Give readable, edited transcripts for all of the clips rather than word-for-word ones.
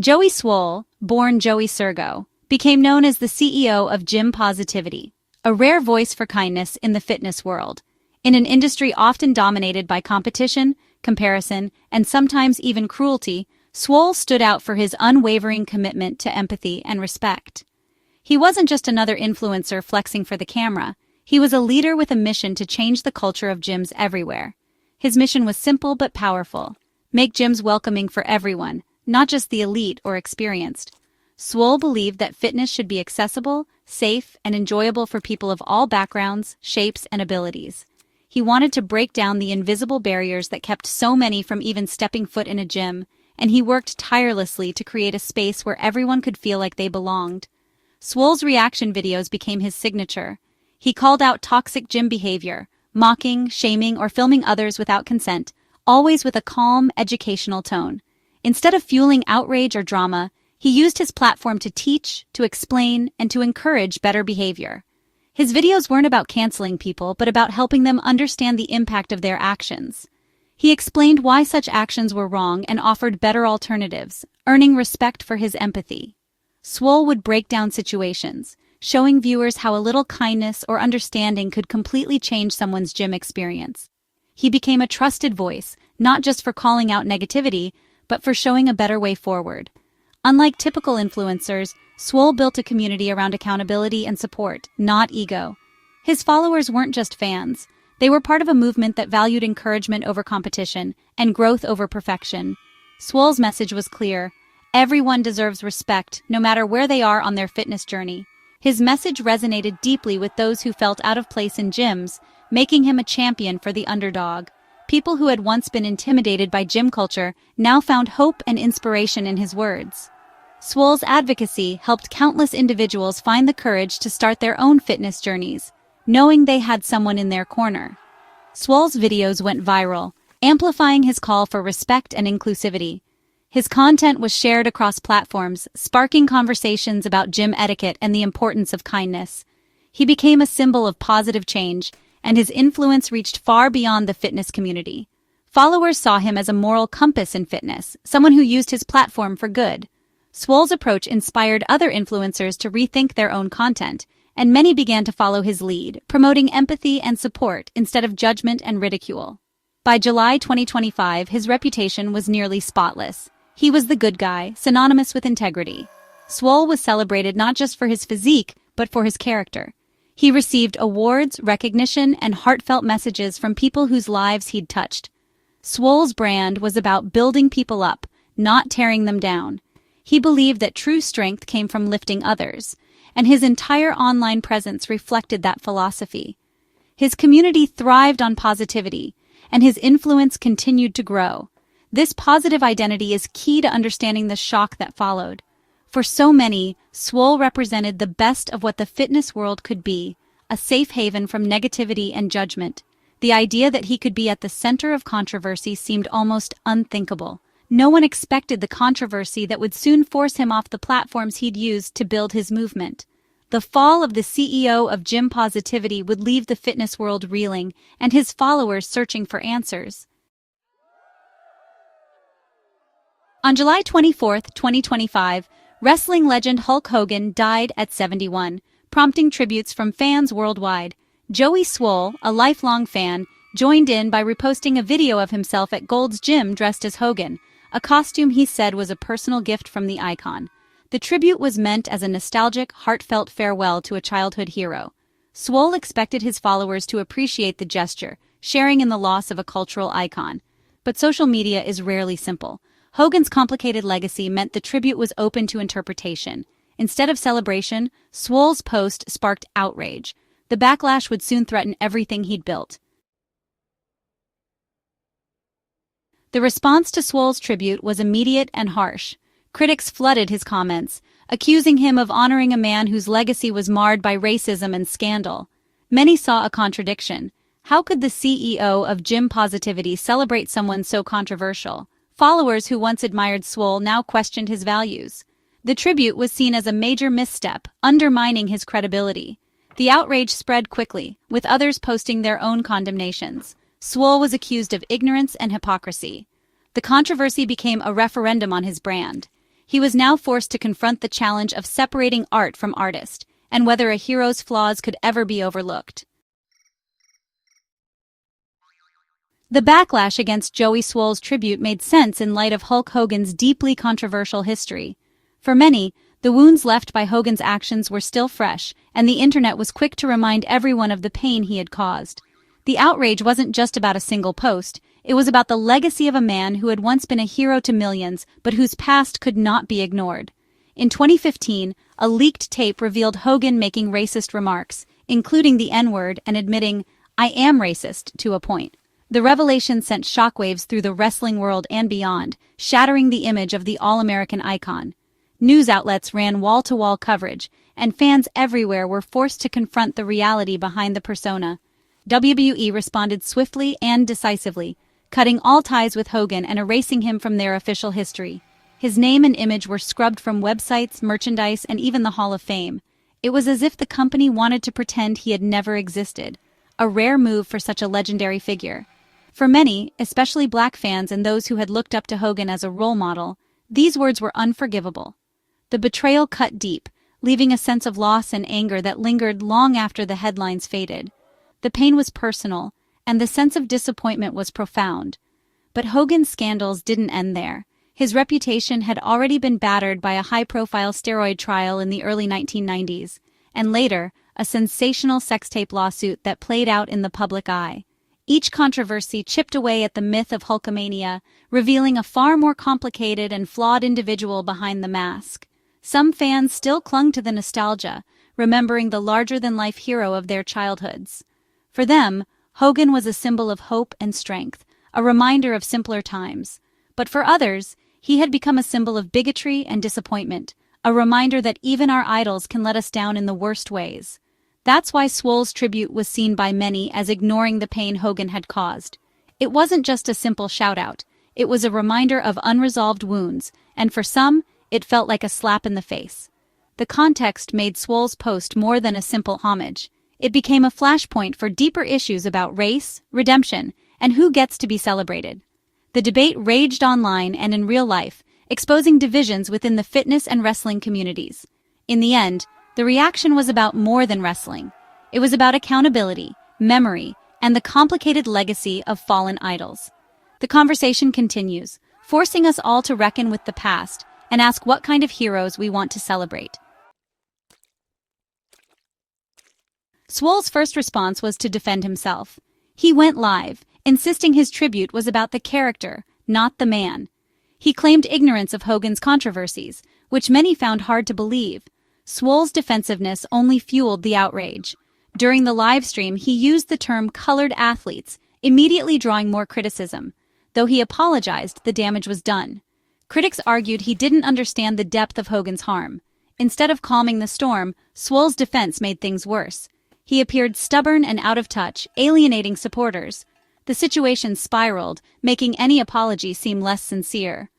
Joey Swoll, born Joey Sergo, became known as the CEO of Gym Positivity, a rare voice for kindness in the fitness world. In an industry often dominated by competition, comparison, and sometimes even cruelty, Swoll stood out for his unwavering commitment to empathy and respect. He wasn't just another influencer flexing for the camera. He was a leader with a mission to change the culture of gyms everywhere. His mission was simple but powerful: make gyms welcoming for everyone, not just the elite or experienced. Swoll believed that fitness should be accessible, safe, and enjoyable for people of all backgrounds, shapes, and abilities. He wanted to break down the invisible barriers that kept so many from even stepping foot in a gym, and he worked tirelessly to create a space where everyone could feel like they belonged. Swoll's reaction videos became his signature. He called out toxic gym behavior, mocking, shaming, or filming others without consent, always with a calm, educational tone. Instead of fueling outrage or drama, he used his platform to teach, to explain, and to encourage better behavior. His videos weren't about canceling people, but about helping them understand the impact of their actions. He explained why such actions were wrong and offered better alternatives, earning respect for his empathy. Swoll would break down situations, showing viewers how a little kindness or understanding could completely change someone's gym experience. He became a trusted voice, not just for calling out negativity, but for showing a better way forward. Unlike typical influencers, Swoll built a community around accountability and support, not ego. His followers weren't just fans. They were part of a movement that valued encouragement over competition and growth over perfection. Swoll's message was clear: everyone deserves respect, no matter where they are on their fitness journey. His message resonated deeply with those who felt out of place in gyms, making him a champion for the underdog. People who had once been intimidated by gym culture now found hope and inspiration in his words. Swoll's advocacy helped countless individuals find the courage to start their own fitness journeys, knowing they had someone in their corner. Swoll's videos went viral, amplifying his call for respect and inclusivity. His content was shared across platforms, sparking conversations about gym etiquette and the importance of kindness. He became a symbol of positive change, and his influence reached far beyond the fitness community. Followers saw him as a moral compass in fitness, someone who used his platform for good. Swoll's approach inspired other influencers to rethink their own content, and many began to follow his lead, promoting empathy and support instead of judgment and ridicule. By July 2025, his reputation was nearly spotless. He was the good guy, synonymous with integrity. Swoll was celebrated not just for his physique, but for his character. He received awards, recognition, and heartfelt messages from people whose lives he'd touched. Swoll's brand was about building people up, not tearing them down. He believed that true strength came from lifting others, and his entire online presence reflected that philosophy. His community thrived on positivity, and his influence continued to grow. This positive identity is key to understanding the shock that followed. For so many, Swoll represented the best of what the fitness world could be, a safe haven from negativity and judgment. The idea that he could be at the center of controversy seemed almost unthinkable. No one expected the controversy that would soon force him off the platforms he'd used to build his movement. The fall of the CEO of Gym Positivity would leave the fitness world reeling, and his followers searching for answers. On July 24, 2025, wrestling legend Hulk Hogan died at 71, prompting tributes from fans worldwide. Joey Swoll, a lifelong fan, joined in by reposting a video of himself at Gold's Gym dressed as Hogan, a costume he said was a personal gift from the icon. The tribute was meant as a nostalgic, heartfelt farewell to a childhood hero. Swoll expected his followers to appreciate the gesture, sharing in the loss of a cultural icon. But social media is rarely simple. Hogan's complicated legacy meant the tribute was open to interpretation. Instead of celebration, Swoll's post sparked outrage. The backlash would soon threaten everything he'd built. The response to Swoll's tribute was immediate and harsh. Critics flooded his comments, accusing him of honoring a man whose legacy was marred by racism and scandal. Many saw a contradiction. How could the CEO of Gym Positivity celebrate someone so controversial? Followers who once admired Swoll now questioned his values. The tribute was seen as a major misstep, undermining his credibility. The outrage spread quickly, with others posting their own condemnations. Swoll was accused of ignorance and hypocrisy. The controversy became a referendum on his brand. He was now forced to confront the challenge of separating art from artist, and whether a hero's flaws could ever be overlooked. The backlash against Joey Swoll's tribute made sense in light of Hulk Hogan's deeply controversial history. For many, the wounds left by Hogan's actions were still fresh, and the internet was quick to remind everyone of the pain he had caused. The outrage wasn't just about a single post, it was about the legacy of a man who had once been a hero to millions, but whose past could not be ignored. In 2015, a leaked tape revealed Hogan making racist remarks, including the N-word, and admitting, "I am racist," to a point. The revelation sent shockwaves through the wrestling world and beyond, shattering the image of the all-American icon. News outlets ran wall-to-wall coverage, and fans everywhere were forced to confront the reality behind the persona. WWE responded swiftly and decisively, cutting all ties with Hogan and erasing him from their official history. His name and image were scrubbed from websites, merchandise, and even the Hall of Fame. It was as if the company wanted to pretend he had never existed, a rare move for such a legendary figure. For many, especially Black fans and those who had looked up to Hogan as a role model, these words were unforgivable. The betrayal cut deep, leaving a sense of loss and anger that lingered long after the headlines faded. The pain was personal, and the sense of disappointment was profound. But Hogan's scandals didn't end there. His reputation had already been battered by a high-profile steroid trial in the early 1990s, and later, a sensational sex tape lawsuit that played out in the public eye. Each controversy chipped away at the myth of Hulkamania, revealing a far more complicated and flawed individual behind the mask. Some fans still clung to the nostalgia, remembering the larger-than-life hero of their childhoods. For them, Hogan was a symbol of hope and strength, a reminder of simpler times. But for others, he had become a symbol of bigotry and disappointment, a reminder that even our idols can let us down in the worst ways. That's why Swoll's tribute was seen by many as ignoring the pain Hogan had caused. It wasn't just a simple shout-out, it was a reminder of unresolved wounds, and for some, it felt like a slap in the face. The context made Swoll's post more than a simple homage. It became a flashpoint for deeper issues about race, redemption, and who gets to be celebrated. The debate raged online and in real life, exposing divisions within the fitness and wrestling communities. In the end, the reaction was about more than wrestling. It was about accountability, memory, and the complicated legacy of fallen idols. The conversation continues, forcing us all to reckon with the past and ask what kind of heroes we want to celebrate. Swoll's first response was to defend himself. He went live, insisting his tribute was about the character, not the man. He claimed ignorance of Hogan's controversies, which many found hard to believe. Swoll's defensiveness only fueled the outrage. During the live stream, he used the term colored athletes, immediately drawing more criticism. Though he apologized, the damage was done. Critics argued he didn't understand the depth of Hogan's harm. Instead of calming the storm, Swoll's defense made things worse. He appeared stubborn and out of touch, alienating supporters. The situation spiraled, making any apology seem less sincere.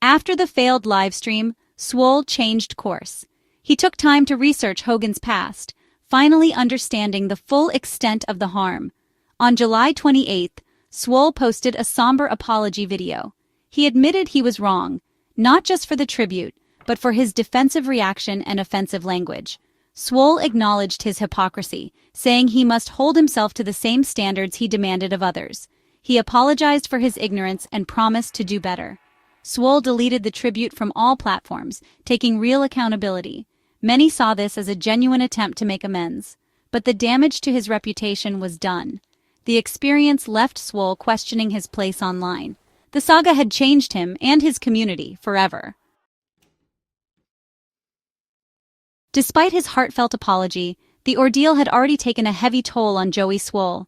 After the failed livestream, Swoll changed course. He took time to research Hogan's past, finally understanding the full extent of the harm. On July 28th, Swoll posted a somber apology video. He admitted he was wrong, not just for the tribute, but for his defensive reaction and offensive language. Swoll acknowledged his hypocrisy, saying he must hold himself to the same standards he demanded of others. He apologized for his ignorance and promised to do better. Swoll deleted the tribute from all platforms, taking real accountability. Many saw this as a genuine attempt to make amends. But the damage to his reputation was done. The experience left Swoll questioning his place online. The saga had changed him and his community forever. Despite his heartfelt apology, the ordeal had already taken a heavy toll on Joey Swoll.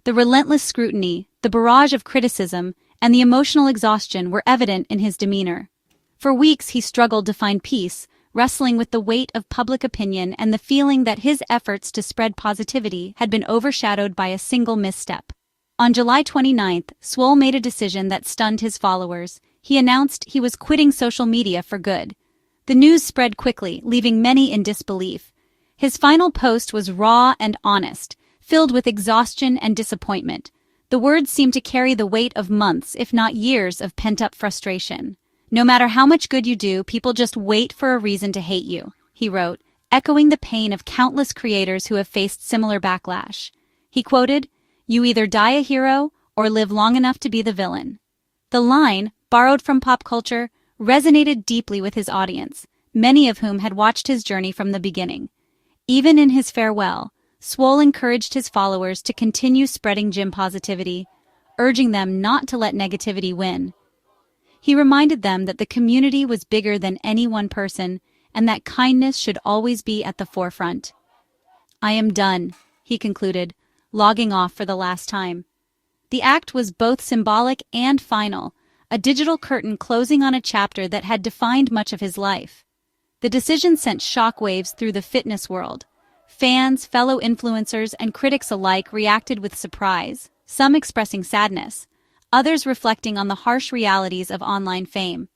The relentless scrutiny, the barrage of criticism, and the emotional exhaustion were evident in his demeanor. For weeks he struggled to find peace, wrestling with the weight of public opinion and the feeling that his efforts to spread positivity had been overshadowed by a single misstep. On July 29th, Swoll made a decision that stunned his followers. He announced he was quitting social media for good. The news spread quickly, leaving many in disbelief. His final post was raw and honest, filled with exhaustion and disappointment. The words seemed to carry the weight of months, if not years, of pent-up frustration. "No matter how much good you do, people just wait for a reason to hate you," he wrote, echoing the pain of countless creators who have faced similar backlash. He quoted, "You either die a hero or live long enough to be the villain." The line, borrowed from pop culture, resonated deeply with his audience, many of whom had watched his journey from the beginning. Even in his farewell, Swoll encouraged his followers to continue spreading gym positivity, urging them not to let negativity win. He reminded them that the community was bigger than any one person and that kindness should always be at the forefront. "I am done," he concluded, logging off for the last time. The act was both symbolic and final, a digital curtain closing on a chapter that had defined much of his life. The decision sent shockwaves through the fitness world. Fans, fellow influencers, and critics alike reacted with surprise, some expressing sadness, others reflecting on the harsh realities of online fame.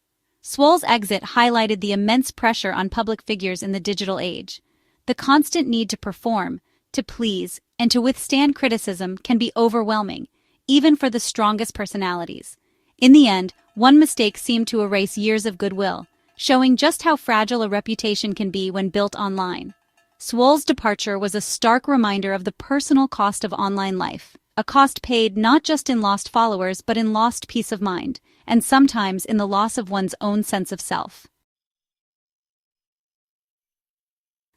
Swoll's exit highlighted the immense pressure on public figures in the digital age. The constant need to perform, to please, and to withstand criticism can be overwhelming, even for the strongest personalities. In the end, one mistake seemed to erase years of goodwill, showing just how fragile a reputation can be when built online. Swoll's departure was a stark reminder of the personal cost of online life, a cost paid not just in lost followers but in lost peace of mind, and sometimes in the loss of one's own sense of self.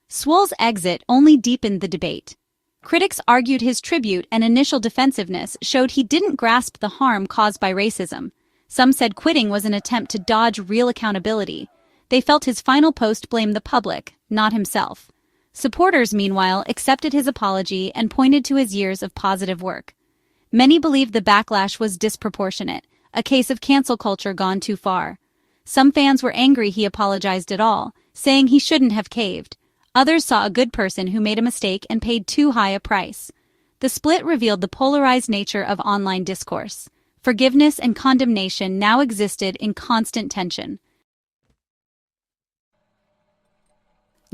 Swoll's exit only deepened the debate. Critics argued his tribute and initial defensiveness showed he didn't grasp the harm caused by racism. Some said quitting was an attempt to dodge real accountability. They felt his final post blamed the public, not himself. Supporters, meanwhile, accepted his apology and pointed to his years of positive work. Many believed the backlash was disproportionate, a case of cancel culture gone too far. Some fans were angry he apologized at all, saying he shouldn't have caved. Others saw a good person who made a mistake and paid too high a price. The split revealed the polarized nature of online discourse. Forgiveness and condemnation now existed in constant tension.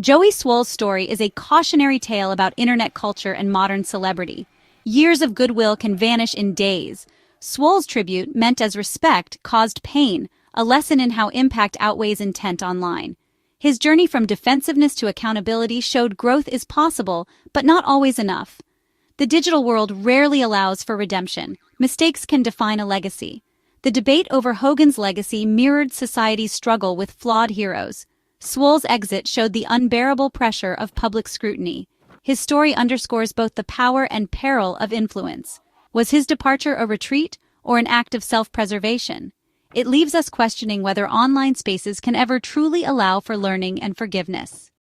Joey Swoll's story is a cautionary tale about internet culture and modern celebrity. Years of goodwill can vanish in days. Swoll's tribute, meant as respect, caused pain, a lesson in how impact outweighs intent online. His journey from defensiveness to accountability showed growth is possible, but not always enough. The digital world rarely allows for redemption. Mistakes can define a legacy. The debate over Hogan's legacy mirrored society's struggle with flawed heroes. Swoll's exit showed the unbearable pressure of public scrutiny. His story underscores both the power and peril of influence. Was his departure a retreat or an act of self-preservation? It leaves us questioning whether online spaces can ever truly allow for learning and forgiveness.